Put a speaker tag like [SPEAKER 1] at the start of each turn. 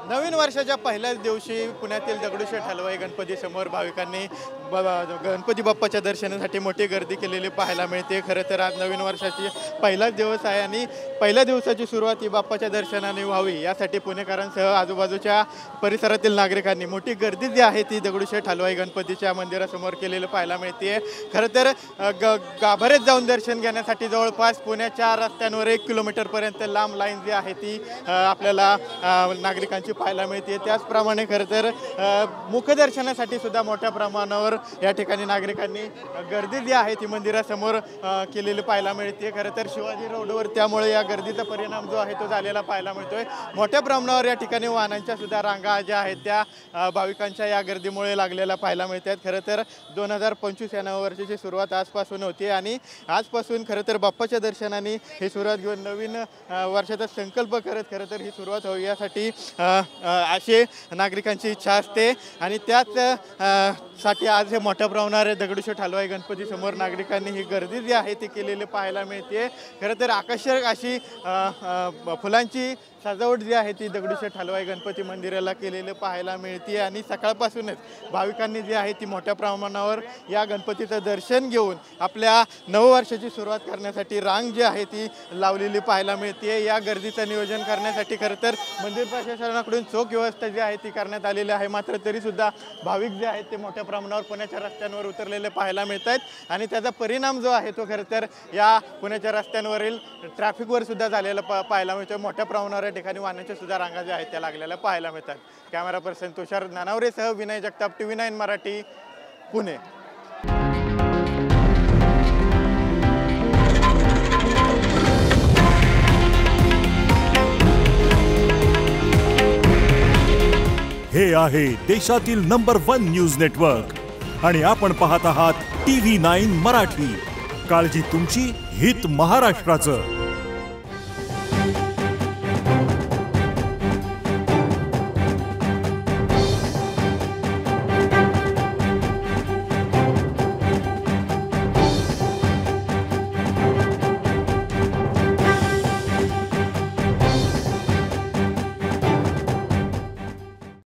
[SPEAKER 1] नवीन वर्षाच्या पहिल्याच दिवशी पुण्यातील दगडूशेठ हलवाई गणपती समोर भाविकांनी गणपती बाप्पाच्या दर्शनासाठी मोठी गर्दी केलेली पाहायला मिळते। खरं तर आज नवीन वर्षाची पहिलाच दिवस आहे आणि पहिल्या दिवसाची सुरुवात ही बाप्पाच्या दर्शनाने व्हावी यासाठी पुणेकरांसह आजूबाजूच्या परिसरातील नागरिकांनी मोठी गर्दी जी आहे ती दगडूशेठ हलवाई गणपतीच्या मंदिरासमोर केलेलं पाहायला मिळते। खरं तर गाभाऱ्यात जाऊन दर्शन घेण्यासाठी जवळपास पुण्याच्या रस्त्यांवर 1 किलोमीटरपर्यंत लांब लाईन जी आहे ती आपल्याला नागरिकांची पाहायला मिळते। त्याचप्रमाणे खरं तर मुखदर्शनासाठी सुद्धा मोठ्या प्रमाणावर या ठिकाणी नागरिकांनी गर्दी जी आहे ती मंदिरासमोर केलेली पाहायला मिळते। खरं तर शिवाजी रोडवर त्यामुळे या गर्दीचा परिणाम जो आहे तो झालेला पाहायला मिळतोय। मोठ्या प्रमाणावर या ठिकाणी वाहनांच्या सुद्धा रांगा ज्या आहेत त्या भाविकांच्या या गर्दीमुळे लागलेल्या पाहायला मिळतात। खरं तर 2025 या नववर्षाची सुरुवात आजपासून होती आणि आजपासून खरं तर बाप्पाच्या दर्शनाने ही सुरुवात घेऊन नवीन वर्षाचा संकल्प करत खरं तर ही सुरुवात होईल यासाठी असे नागरिकांची इच्छा असते आणि त्याच साठी आज हे मोठ्या प्रमाणावर दगडूशेठ हलवाई गणपती समोर नागरिकांनी ही गर्दी जी आहे ती केलेली पाहायला मिळते। खरं तर आकर्षक अशी फुलांची सजावट जी आहे ती दगडूशेठ हलवाई गणपती मंदिराला केलेलं पाहायला मिळते आणि सकाळपासूनच भाविकांनी जी आहे ती मोठ्या प्रमाणावर या गणपतीचं दर्शन घेऊन आपल्या नववर्षाची सुरुवात करण्यासाठी रांग जी आहे ती लावलेली पाहायला मिळते। या गर्दीचं नियोजन करण्यासाठी खरं तर मंदिर प्रशासनाकडून चोख व्यवस्था जी आहे ती करण्यात आलेली आहे। मात्र तरीसुद्धा भाविक जे आहेत ते मोठ्या प्रमाणावर पुण्याच्या रस्त्यांवर उतरलेले पाहायला मिळत आहेत आणि त्याचा परिणाम जो आहे तो खरं तर या पुण्याच्या रस्त्यांवरील ट्रॅफिकवर सुद्धा झालेला पाहायला मिळतो। मोठ्या प्रमाणावर ठिकाणी वाहनांच्या सुद्धा रांगा ज्या आहेत त्या लागलेल्या पाहायला मिळतात। कॅमेरा पर्सन तुषार नानावरेसह विनय जगताप, TV9 मराठी, पुणे।
[SPEAKER 2] हे आहे देशातील नंबर 1 न्यूज नेटवर्क आणि आपण पाहत आहात TV9 मराठी। काळजी तुमची, हित महाराष्ट्राचं।